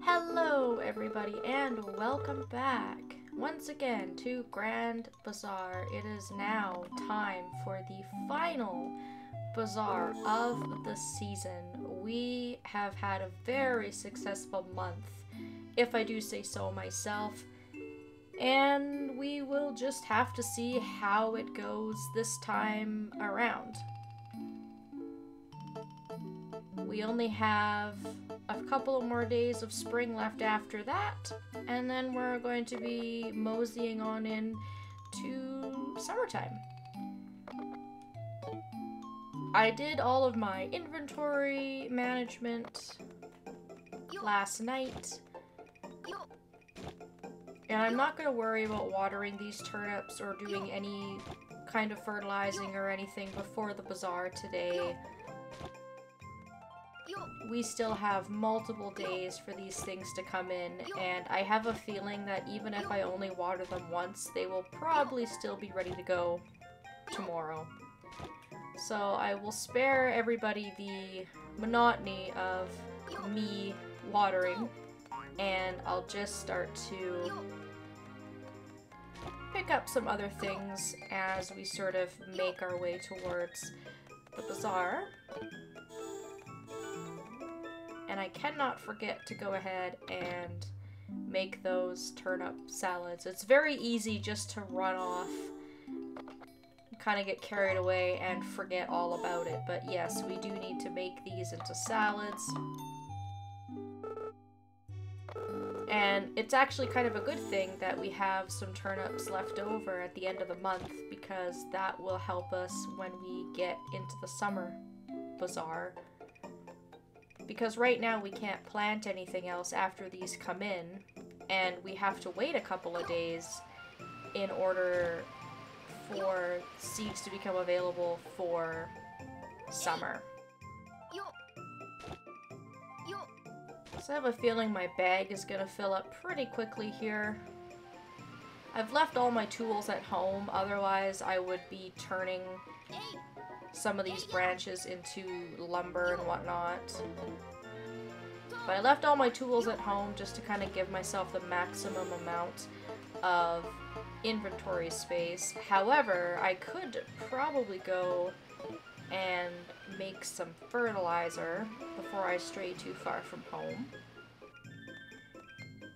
Hello everybody and welcome back once again to Grand Bazaar. It is now time for the final bazaar of the season. We have had a very successful month, if I do say so myself, and we will just have to see how it goes this time around. We only have a couple of more days of spring left after that, and then we're going to be moseying on in to summertime. I did all of my inventory management last night, and I'm not going to worry about watering these turnips or doing any kind of fertilizing or anything before the bazaar today. We still have multiple days for these things to come in, and I have a feeling that even if I only water them once, they will probably still be ready to go tomorrow. So I will spare everybody the monotony of me watering, and I'll just start to pick up some other things as we sort of make our way towards the bazaar. And I cannot forget to go ahead and make those turnip salads. It's very easy just to run off, kind of get carried away and forget all about it. But yes, we do need to make these into salads. And it's actually kind of a good thing that we have some turnips left over at the end of the month, because that will help us when we get into the summer bazaar. Because right now we can't plant anything else after these come in, and we have to wait a couple of days in order for seeds to become available for summer. So I have a feeling my bag is going to fill up pretty quickly here. I've left all my tools at home, otherwise I would be turning some of these branches into lumber and whatnot. But I left all my tools at home just to kind of give myself the maximum amount of inventory space. However, I could probably go and make some fertilizer before I stray too far from home.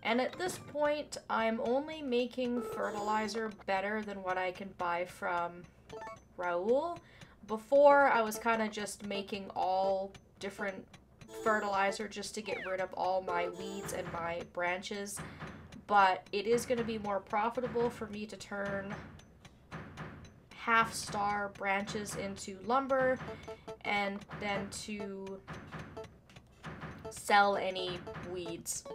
And at this point, I'm only making fertilizer better than what I can buy from Raoul. Before, I was kind of just making all different fertilizer just to get rid of all my weeds and my branches. But it is going to be more profitable for me to turn half-star branches into lumber and then to sell any weeds.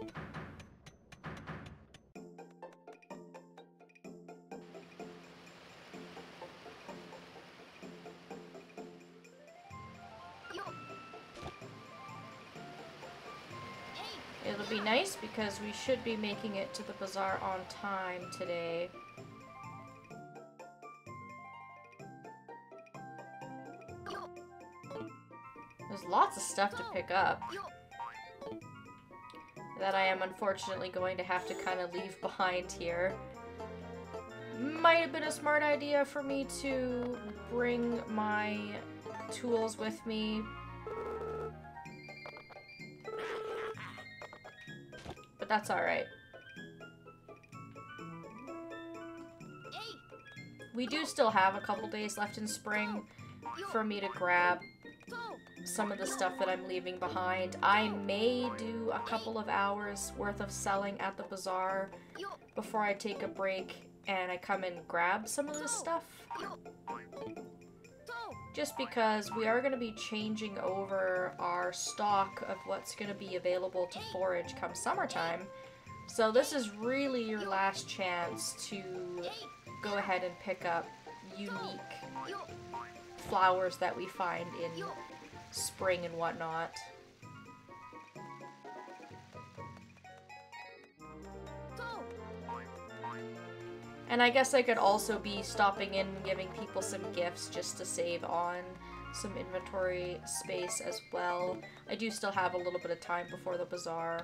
It'll be nice because we should be making it to the bazaar on time today. There's lots of stuff to pick up that I am unfortunately going to have to kind of leave behind here. Might have been a smart idea for me to bring my tools with me, but that's alright. We do still have a couple days left in spring for me to grab some of the stuff that I'm leaving behind. I may do a couple of hours worth of selling at the bazaar before I take a break and I come and grab some of this stuff. Just because we are going to be changing over our stock of what's going to be available to forage come summertime. So this is really your last chance to go ahead and pick up unique flowers that we find in spring and whatnot. And I guess I could also be stopping in and giving people some gifts just to save on some inventory space as well. I do still have a little bit of time before the bazaar.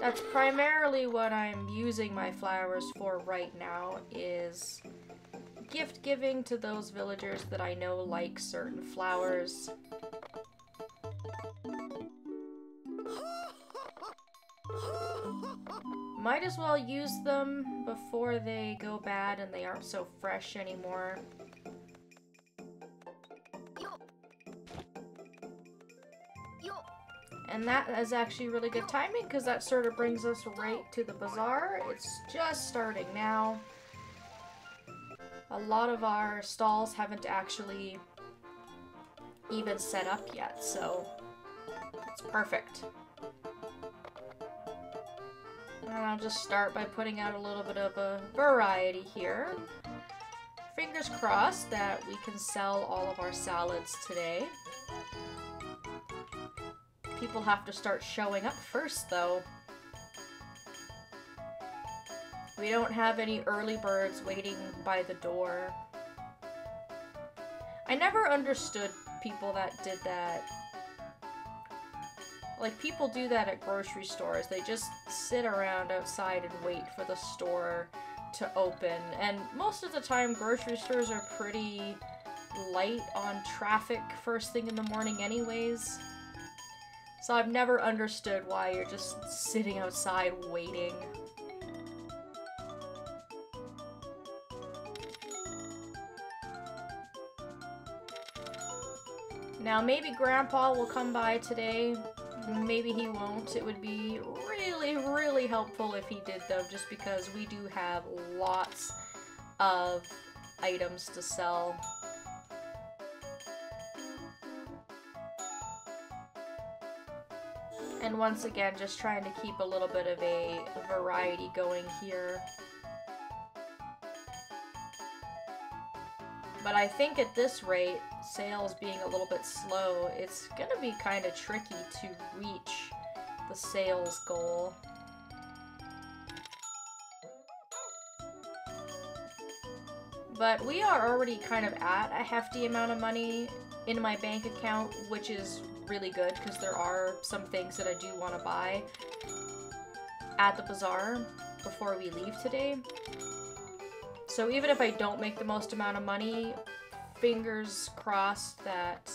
That's primarily what I'm using my flowers for right now, is gift giving to those villagers that I know like certain flowers. Might as well use them before they go bad and they aren't so fresh anymore. And that is actually really good timing because that sort of brings us right to the bazaar. It's just starting now. A lot of our stalls haven't actually even set up yet, so it's perfect. And I'll just start by putting out a little bit of a variety here. Fingers crossed that we can sell all of our salads today. People have to start showing up first, though. We don't have any early birds waiting by the door. I never understood people that did that. Like, people do that at grocery stores. They just sit around outside and wait for the store to open. And most of the time, grocery stores are pretty light on traffic first thing in the morning anyways. So I've never understood why you're just sitting outside waiting. Now maybe Grandpa will come by today. Maybe he won't. It would be really, really helpful if he did, though, just because we do have lots of items to sell. And once again, just trying to keep a little bit of a variety going here. But I think at this rate, sales being a little bit slow, it's gonna be kind of tricky to reach the sales goal. But we are already kind of at a hefty amount of money in my bank account, which is really good because there are some things that I do want to buy at the bazaar before we leave today. So even if I don't make the most amount of money, fingers crossed that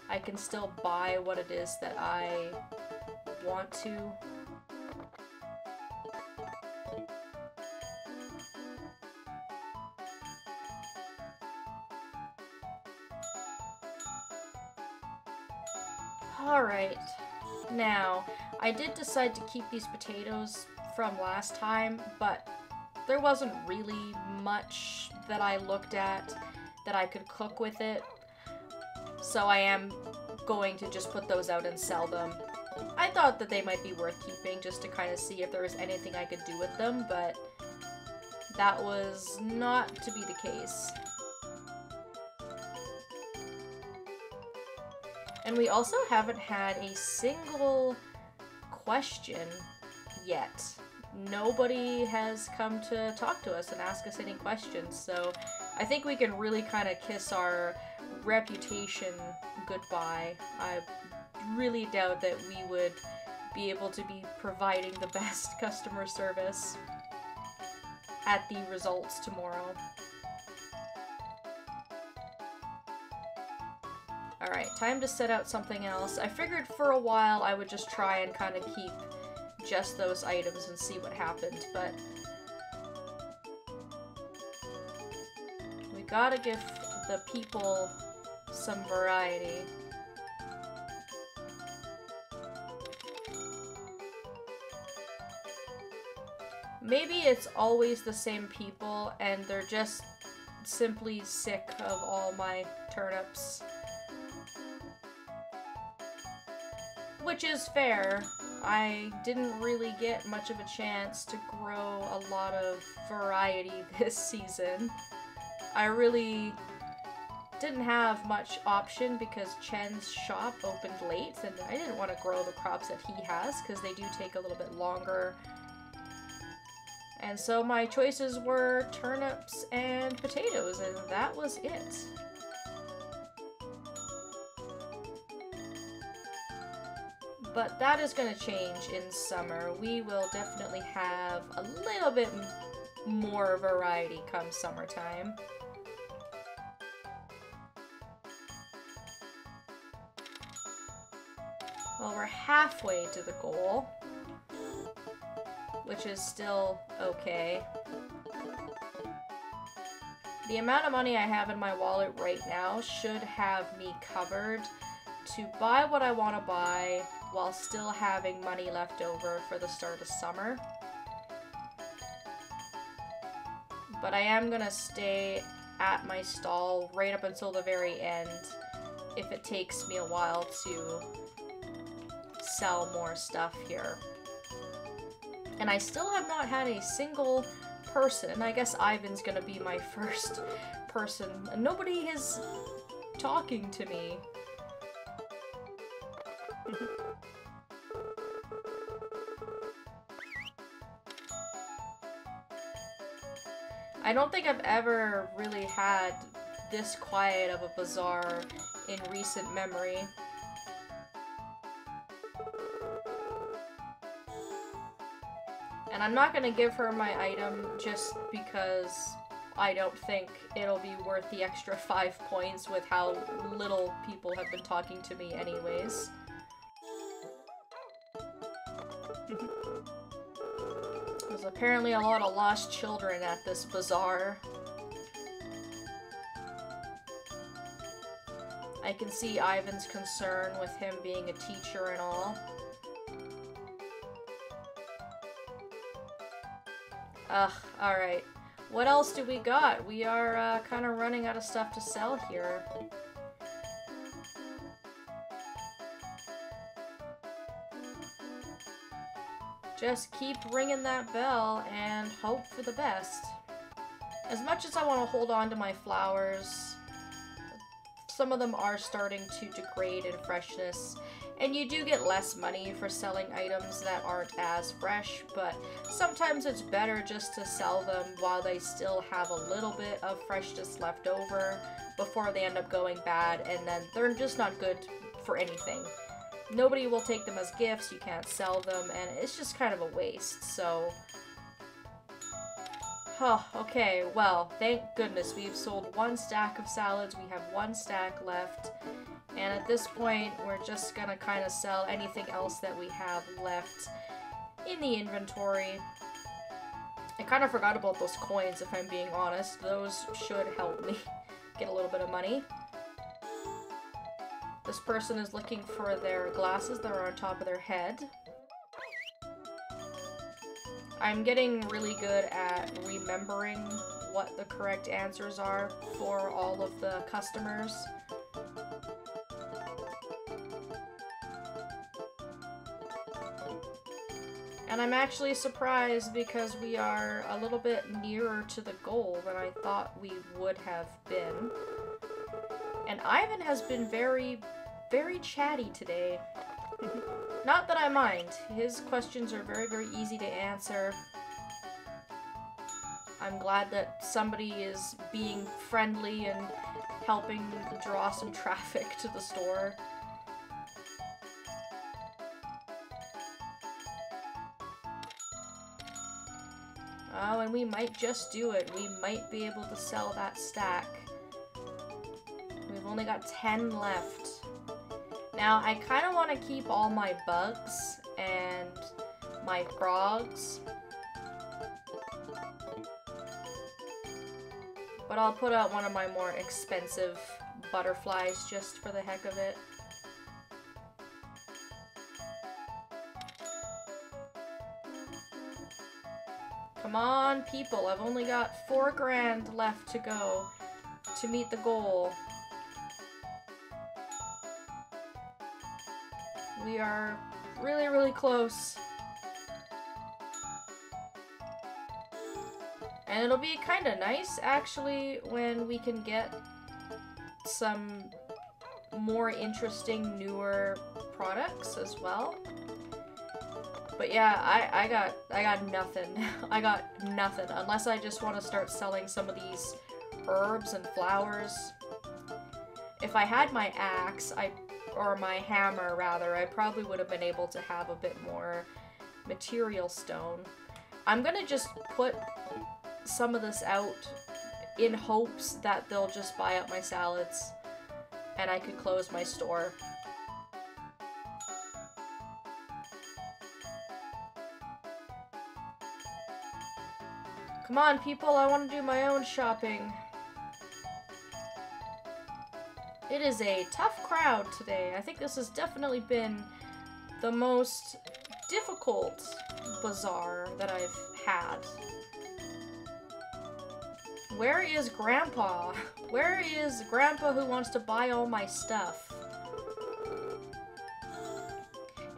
I can still buy what it is that I want to. Alright, now, I did decide to keep these potatoes from last time, but there wasn't really much that I looked at that I could cook with it, so I am going to just put those out and sell them. I thought that they might be worth keeping just to kind of see if there was anything I could do with them, but that was not to be the case. And we also haven't had a single question yet. Nobody has come to talk to us and ask us any questions, so I think we can really kind of kiss our reputation goodbye. I really doubt that we would be able to be providing the best customer service at the results tomorrow. Alright, time to set out something else. I figured for a while I would just try and kind of keep just those items and see what happened, but we gotta give the people some variety. Maybe it's always the same people and they're just simply sick of all my turnips. Which is fair. I didn't really get much of a chance to grow a lot of variety this season. I really didn't have much option because Chen's shop opened late and I didn't want to grow the crops that he has because they do take a little bit longer. And so my choices were turnips and potatoes, and that was it. But that is going to change in summer. We will definitely have a little bit more variety come summertime. Well, we're halfway to the goal, which is still okay. The amount of money I have in my wallet right now should have me covered to buy what I want to buy while still having money left over for the start of summer. But I am gonna stay at my stall right up until the very end if it takes me a while to sell more stuff here. And I still have not had a single person. I guess Ivan's gonna be my first person. Nobody is talking to me. I don't think I've ever really had this quiet of a bazaar in recent memory. And I'm not gonna give her my item just because I don't think it'll be worth the extra 5 points with how little people have been talking to me anyways. There's apparently a lot of lost children at this bazaar. I can see Ivan's concern with him being a teacher and all. Ugh, alright. What else do we got? We are kind of running out of stuff to sell here. Just keep ringing that bell and hope for the best. As much as I want to hold on to my flowers, some of them are starting to degrade in freshness, and you do get less money for selling items that aren't as fresh, but sometimes it's better just to sell them while they still have a little bit of freshness left over before they end up going bad, and then they're just not good for anything. Nobody will take them as gifts, you can't sell them, and it's just kind of a waste, so... Oh, okay, well, thank goodness we've sold 1 stack of salads, we have 1 stack left, and at this point, we're just gonna kind of sell anything else that we have left in the inventory. I kind of forgot about those coins, if I'm being honest. Those should help me get a little bit of money. This person is looking for their glasses that are on top of their head. I'm getting really good at remembering what the correct answers are for all of the customers. And I'm actually surprised because we are a little bit nearer to the goal than I thought we would have been. And Ivan has been very chatty today. Not that I mind. His questions are very easy to answer. I'm glad that somebody is being friendly and helping draw some traffic to the store. Oh, and we might just do it. We might be able to sell that stack. We've only got 10 left. Now, I kind of want to keep all my bugs and my frogs. But I'll put out one of my more expensive butterflies just for the heck of it. Come on, people. I've only got 4 grand left to go to meet the goal. We are really close. And it'll be kind of nice, actually, when we can get some more interesting, newer products as well. But yeah, I got nothing. I got nothing. Unless I just want to start selling some of these herbs and flowers. If I had my axe, I or my hammer rather, I probably would have been able to have a bit more material stone. I'm gonna just put some of this out in hopes that they'll just buy up my salads and I could close my store. Come on, people, I want to do my own shopping. It is a tough crowd today. I think this has definitely been the most difficult bazaar that I've had. Where is Grandpa? Where is Grandpa who wants to buy all my stuff?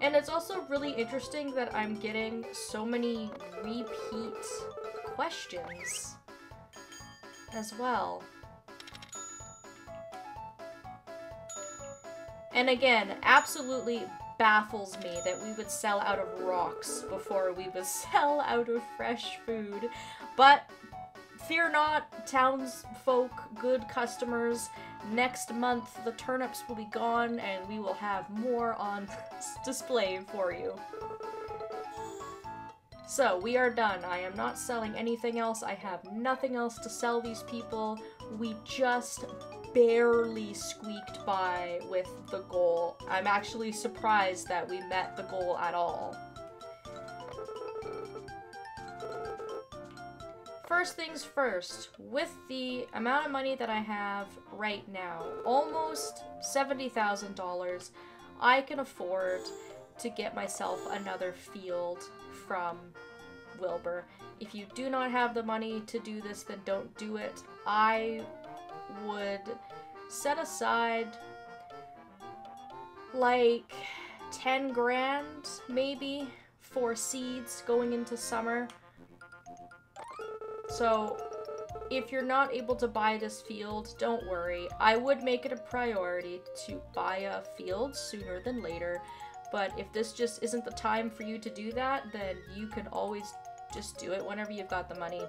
And it's also really interesting that I'm getting so many repeat questions as well. And again, absolutely baffles me that we would sell out of rocks before we would sell out of fresh food. But fear not, townsfolk, good customers. Next month, the turnips will be gone and we will have more on display for you. So, we are done. I am not selling anything else. I have nothing else to sell these people. We just barely squeaked by with the goal. I'm actually surprised that we met the goal at all. First things first, with the amount of money that I have right now, almost $70,000, I can afford to get myself another field from Wilbur. If you do not have the money to do this, then don't do it. I would set aside like 10 grand maybe for seeds going into summer. So if you're not able to buy this field, don't worry. I would make it a priority to buy a field sooner than later. But if this just isn't the time for you to do that, then you can always just do it whenever you've got the money.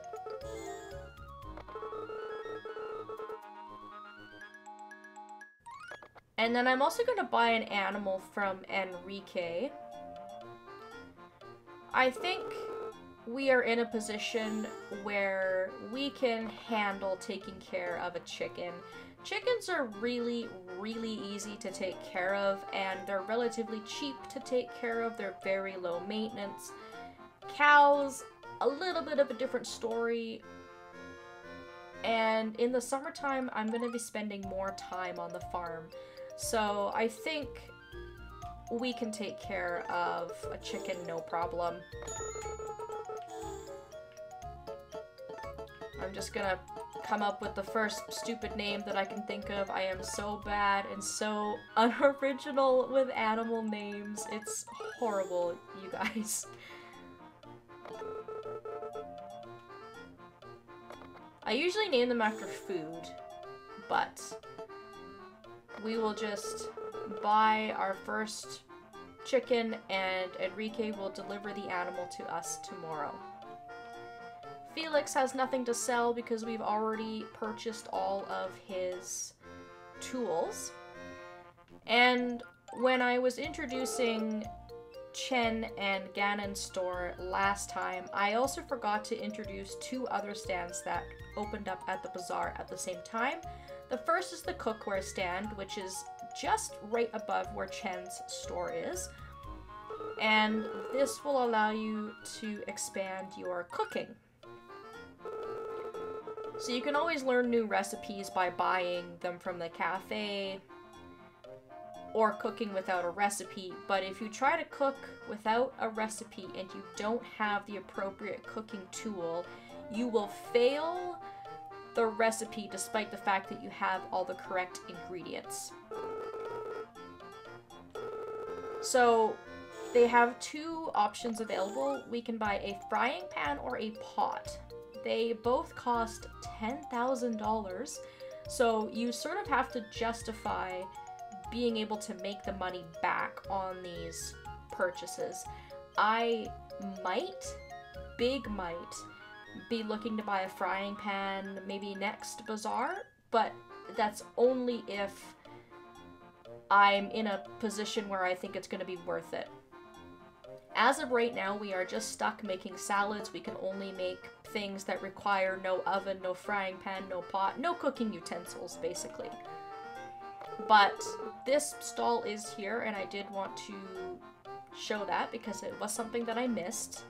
And then I'm also going to buy an animal from Enrique. I think we are in a position where we can handle taking care of a chicken. Chickens are really, really easy to take care of, and they're relatively cheap to take care of. They're very low maintenance. Cows, a little bit of a different story. And in the summertime, I'm going to be spending more time on the farm. So I think we can take care of a chicken, no problem. I'm just gonna come up with the first stupid name that I can think of. I am so bad and so unoriginal with animal names. It's horrible, you guys. I usually name them after food, but we will just buy our first chicken and Enrique will deliver the animal to us tomorrow. Felix has nothing to sell because we've already purchased all of his tools. And when I was introducing Chen and Ganon's store last time, I also forgot to introduce two other stands that opened up at the bazaar at the same time. The first is the cookware stand, which is just right above where Chen's store is. And this will allow you to expand your cooking. So you can always learn new recipes by buying them from the cafe or cooking without a recipe, but if you try to cook without a recipe and you don't have the appropriate cooking tool, you will fail the recipe despite the fact that you have all the correct ingredients. So they have two options available. We can buy a frying pan or a pot. They both cost $10,000, so you sort of have to justify being able to make the money back on these purchases. I might, be looking to buy a frying pan maybe next bazaar, but that's only if I'm in a position where I think it's going to be worth it. As of right now, we are just stuck making salads. We can only make things that require no oven, no frying pan, no pot, no cooking utensils, basically. But this stall is here, and I did want to show that because it was something that I missed.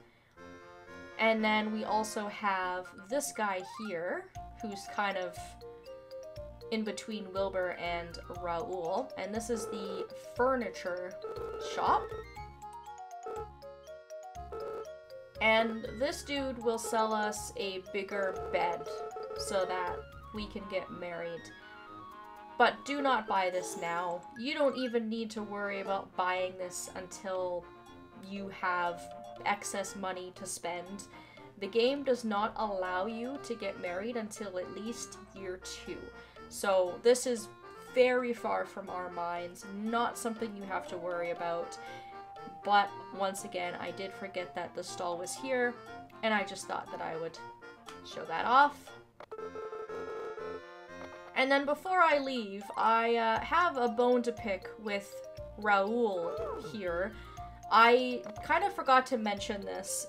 And then we also have this guy here, who's kind of in between Wilbur and Raoul. And this is the furniture shop. And this dude will sell us a bigger bed so that we can get married. But do not buy this now. You don't even need to worry about buying this until you have excess money to spend. The game does not allow you to get married until at least year 2. So this is very far from our minds, not something you have to worry about. But once again, I did forget that the stall was here, and I just thought that I would show that off. And then before I leave, I have a bone to pick with Raoul here. I kind of forgot to mention this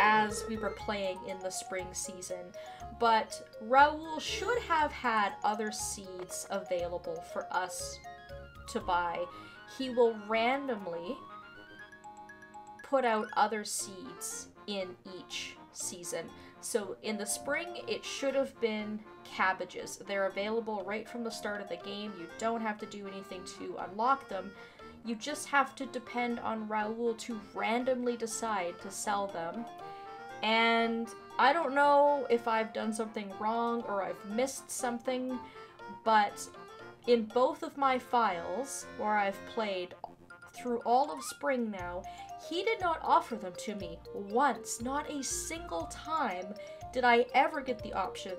as we were playing in the spring season, but Raoul should have had other seeds available for us to buy. He will randomly put out other seeds in each season. So in the spring, it should have been cabbages. They're available right from the start of the game. You don't have to do anything to unlock them. You just have to depend on Raoul to randomly decide to sell them. And I don't know if I've done something wrong or I've missed something, but in both of my files where I've played through all of spring now, he did not offer them to me once. Not a single time did I ever get the option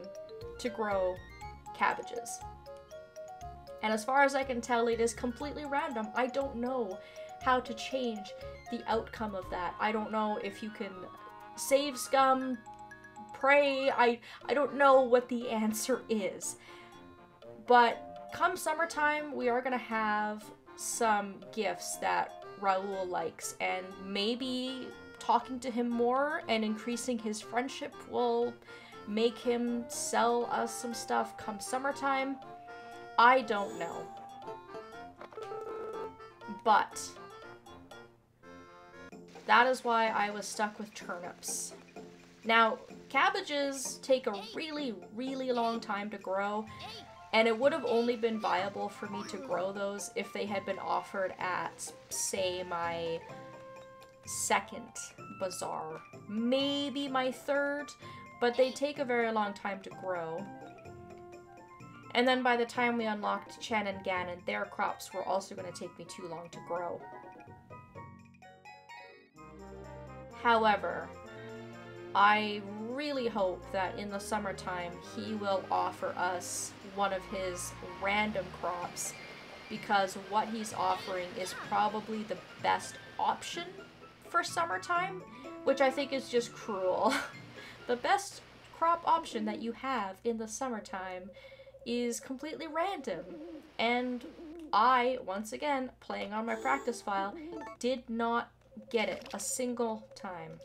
to grow cabbages. And as far as I can tell, it is completely random. I don't know how to change the outcome of that. I don't know if you can save scum, pray. I don't know what the answer is. But come summertime, we are going to have some gifts that Raoul likes, and maybe talking to him more and increasing his friendship will make him sell us some stuff come summertime. I don't know. But that is why I was stuck with turnips. Now, cabbages take a really, really long time to grow, and it would have only been viable for me to grow those if they had been offered at, say, my second bazaar. Maybe my third, but they take a very long time to grow. And then by the time we unlocked Chen and Ganon, their crops were also going to take me too long to grow. However, I really hope that in the summertime he will offer us one of his random crops, because what he's offering is probably the best option for summertime, which I think is just cruel. The best crop option that you have in the summertime is completely random, and I, once again, playing on my practice file, did not get it a single time.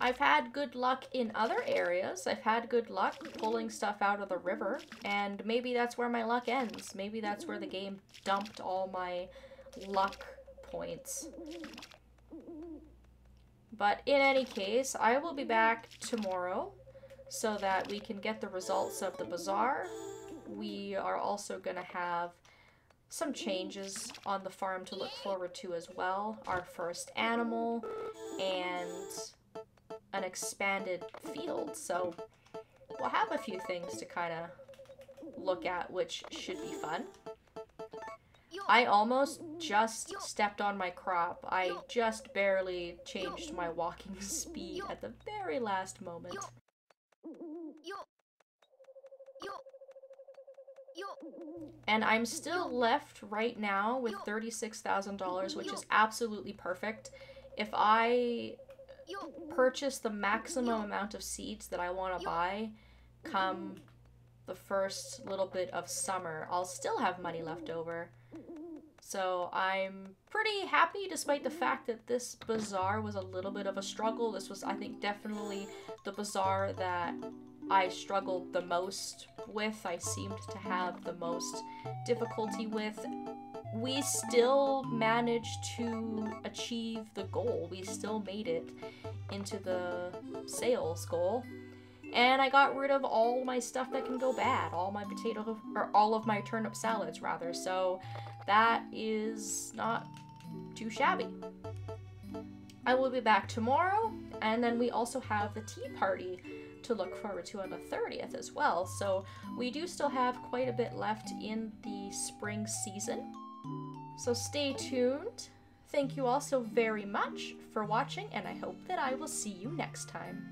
I've had good luck in other areas. I've had good luck pulling stuff out of the river, and maybe that's where my luck ends. Maybe that's where the game dumped all my luck points. But in any case, I will be back tomorrow so that we can get the results of the bazaar. We are also going to have some changes on the farm to look forward to as well. Our first animal and an expanded field. So we'll have a few things to kind of look at, which should be fun. I almost just stepped on my crop. I just barely changed my walking speed at the very last moment. And I'm still left right now with $36,000, which is absolutely perfect. If I purchase the maximum amount of seeds that I want to buy come the first little bit of summer, I'll still have money left over. So I'm pretty happy, despite the fact that this bazaar was a little bit of a struggle. This was, I think, definitely the bazaar that I struggled the most with. I seemed to have the most difficulty with. We still managed to achieve the goal. We still made it into the sales goal. And I got rid of all my stuff that can go bad, all my potato, or all of my turnip salads rather, so that is not too shabby. I will be back tomorrow, and then we also have the tea party to look forward to on the 30th as well, so we do still have quite a bit left in the spring season. So stay tuned. Thank you all so very much for watching, and I hope that I will see you next time.